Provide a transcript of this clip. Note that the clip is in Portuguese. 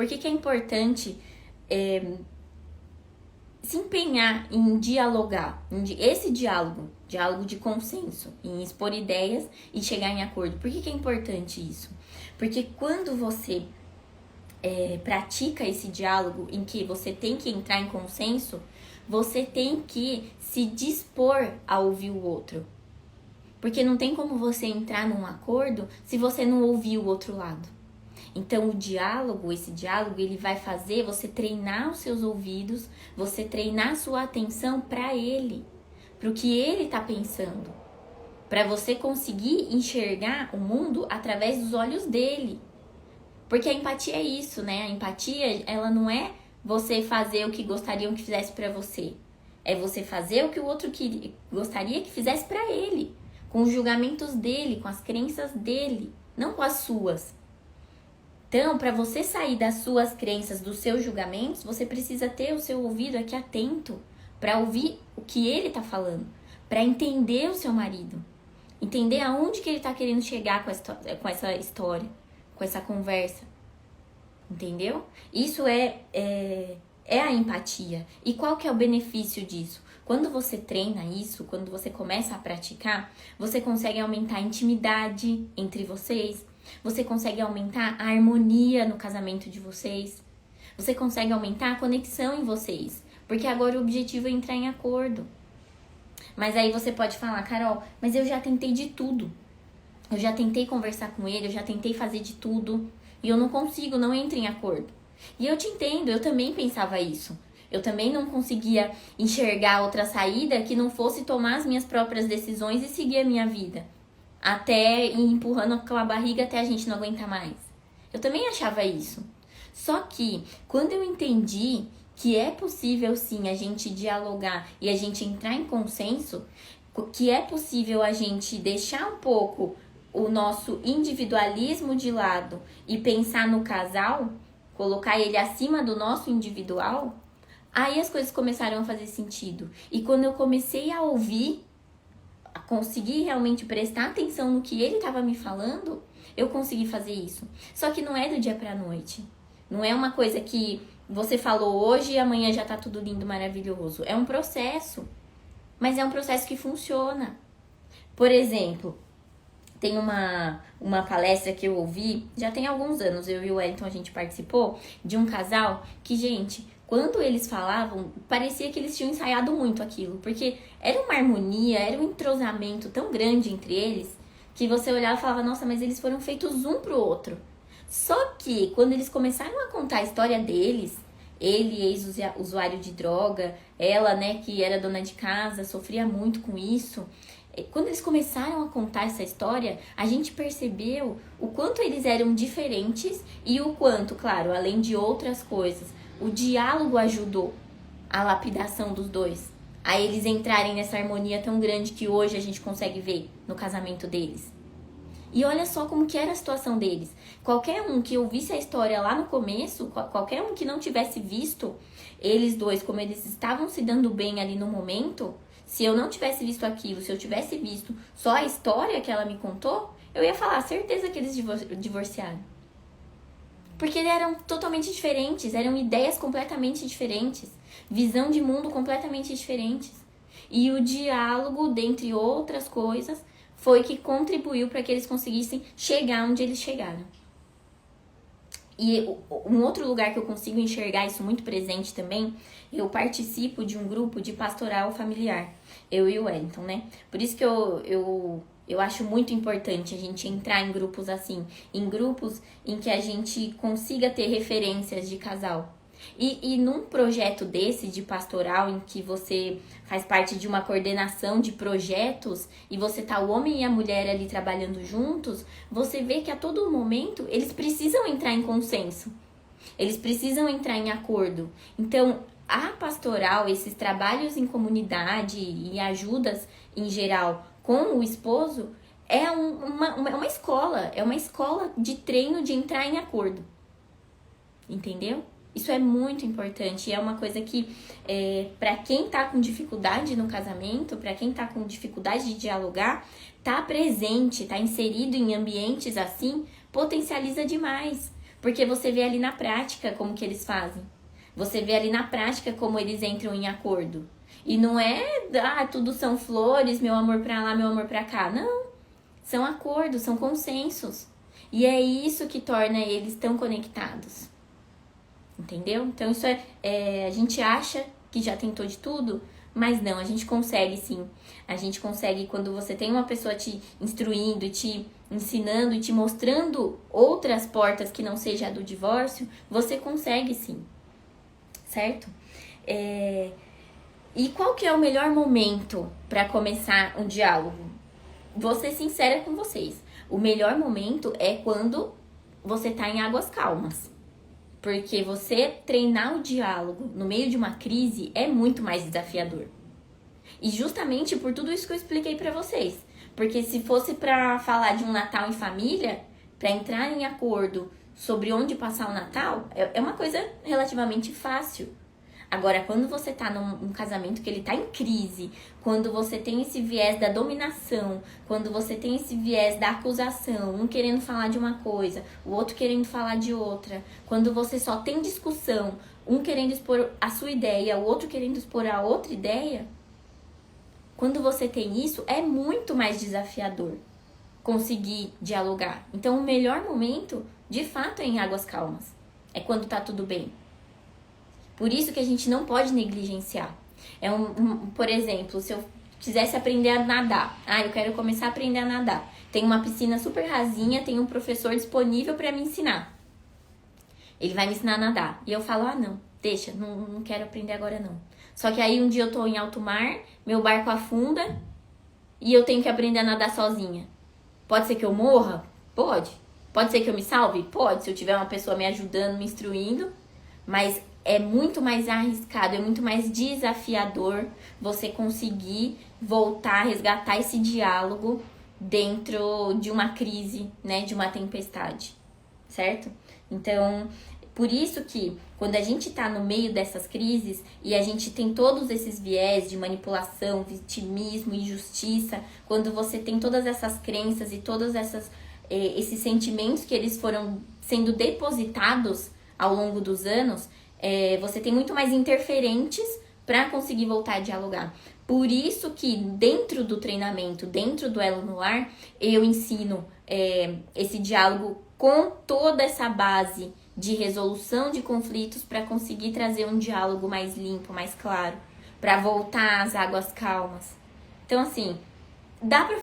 Por que que é importante se empenhar em dialogar, esse diálogo de consenso, em expor ideias e chegar em acordo? Por que que é importante isso? Porque quando você pratica esse diálogo em que você tem que entrar em consenso, você tem que se dispor a ouvir o outro. Porque não tem como você entrar num acordo se você não ouvir o outro lado. Então, esse diálogo, ele vai fazer você treinar os seus ouvidos, você treinar a sua atenção para ele, para o que ele está pensando, para você conseguir enxergar o mundo através dos olhos dele. Porque a empatia é isso, né? A empatia, ela não é você fazer o que gostariam que fizesse para você. É você fazer o que o outro gostaria que fizesse para ele, com os julgamentos dele, com as crenças dele, não com as suas. Então, para você sair das suas crenças, dos seus julgamentos, você precisa ter o seu ouvido aqui atento para ouvir o que ele está falando, para entender o seu marido, entender aonde que ele está querendo chegar com essa história, com essa conversa, entendeu? Isso é a empatia. E qual que é o benefício disso? Quando você treina isso, quando você começa a praticar, você consegue aumentar a intimidade entre vocês, você consegue aumentar a harmonia no casamento de vocês, você consegue aumentar a conexão em vocês, porque agora o objetivo é entrar em acordo. Mas aí você pode falar, Carol, mas eu já tentei de tudo. Eu já tentei conversar com ele, eu já tentei fazer de tudo e eu não consigo, não entro em acordo. E eu te entendo, eu também pensava isso. Eu também não conseguia enxergar outra saída que não fosse tomar as minhas próprias decisões e seguir a minha vida. Até ir empurrando aquela barriga até a gente não aguentar mais. Eu também achava isso. Só que quando eu entendi que é possível sim a gente dialogar e a gente entrar em consenso, que é possível a gente deixar um pouco o nosso individualismo de lado e pensar no casal, colocar ele acima do nosso individual, aí as coisas começaram a fazer sentido. E quando eu comecei a ouvir, a conseguir realmente prestar atenção no que ele estava me falando, eu consegui fazer isso. Só que não é do dia pra noite. Não é uma coisa que você falou hoje e amanhã já tá tudo lindo, maravilhoso. É um processo. Mas é um processo que funciona. Por exemplo, tem uma palestra que eu ouvi, já tem alguns anos, eu e o Wellington, a gente participou, de um casal que, gente, quando eles falavam, parecia que eles tinham ensaiado muito aquilo, porque era uma harmonia, era um entrosamento tão grande entre eles, que você olhava e falava, nossa, mas eles foram feitos um pro outro. Só que, quando eles começaram a contar a história deles, ele, ex-usuário de droga, ela, né, que era dona de casa, sofria muito com isso. Quando eles começaram a contar essa história, a gente percebeu o quanto eles eram diferentes e o quanto, claro, além de outras coisas, o diálogo ajudou a lapidação dos dois, a eles entrarem nessa harmonia tão grande que hoje a gente consegue ver no casamento deles. E olha só como que era a situação deles. Qualquer um que ouvisse a história lá no começo, qualquer um que não tivesse visto eles dois, como eles estavam se dando bem ali no momento, se eu não tivesse visto aquilo, se eu tivesse visto só a história que ela me contou, eu ia falar, certeza que eles divorciaram. Porque eles eram totalmente diferentes, eram ideias completamente diferentes, visão de mundo completamente diferentes. E o diálogo, dentre outras coisas, foi que contribuiu para que eles conseguissem chegar onde eles chegaram. E um outro lugar que eu consigo enxergar isso muito presente também, eu participo de um grupo de pastoral familiar, eu e o Wellington, né? Por isso que eu acho muito importante a gente entrar em grupos assim, em grupos em que a gente consiga ter referências de casal. E num projeto desse de pastoral, em que você faz parte de uma coordenação de projetos e você tá o homem e a mulher ali trabalhando juntos, você vê que a todo momento eles precisam entrar em consenso, eles precisam entrar em acordo. Então, a pastoral, esses trabalhos em comunidade e ajudas em geral com o esposo, é uma escola de treino de entrar em acordo. Entendeu? Isso é muito importante e é uma coisa que, para quem tá com dificuldade no casamento, para quem tá com dificuldade de dialogar, tá presente, tá inserido em ambientes assim, potencializa demais. Porque você vê ali na prática como que eles fazem. Você vê ali na prática como eles entram em acordo. E não é, tudo são flores, meu amor pra lá, meu amor pra cá. Não. São acordos, são consensos. E é isso que torna eles tão conectados. Entendeu? Então isso a gente acha que já tentou de tudo, mas não, a gente consegue sim. A gente consegue quando você tem uma pessoa te instruindo, te ensinando e te mostrando outras portas que não seja a do divórcio, você consegue sim. Certo? E qual que é o melhor momento para começar um diálogo? Vou ser sincera com vocês. O melhor momento é quando você tá em águas calmas. Porque você treinar o diálogo no meio de uma crise é muito mais desafiador. E justamente por tudo isso que eu expliquei pra vocês. Porque se fosse pra falar de um Natal em família, pra entrar em acordo sobre onde passar o Natal, é uma coisa relativamente fácil. Agora, quando você tá num casamento que ele tá em crise, quando você tem esse viés da dominação, quando você tem esse viés da acusação, um querendo falar de uma coisa, o outro querendo falar de outra, quando você só tem discussão, um querendo expor a sua ideia, o outro querendo expor a outra ideia, quando você tem isso, é muito mais desafiador conseguir dialogar. Então, o melhor momento, de fato, é em águas calmas. É quando tá tudo bem. Por isso que a gente não pode negligenciar. Por exemplo, se eu quisesse aprender a nadar. Eu quero começar a aprender a nadar. Tem uma piscina super rasinha, tem um professor disponível para me ensinar. Ele vai me ensinar a nadar. E eu falo, não, deixa, não quero aprender agora não. Só que aí um dia eu tô em alto mar, meu barco afunda e eu tenho que aprender a nadar sozinha. Pode ser que eu morra? Pode. Pode ser que eu me salve? Pode, se eu tiver uma pessoa me ajudando, me instruindo. Mas é muito mais arriscado, é muito mais desafiador você conseguir voltar, resgatar esse diálogo dentro de uma crise, né, de uma tempestade, certo? Então, por isso que quando a gente tá no meio dessas crises e a gente tem todos esses viés de manipulação, vitimismo, injustiça, quando você tem todas essas crenças e todos esses sentimentos que eles foram sendo depositados ao longo dos anos, você tem muito mais interferentes para conseguir voltar a dialogar. Por isso que dentro do treinamento, dentro do Elo no Lar, eu ensino esse diálogo com toda essa base de resolução de conflitos para conseguir trazer um diálogo mais limpo, mais claro, para voltar às águas calmas. Então, assim, dá para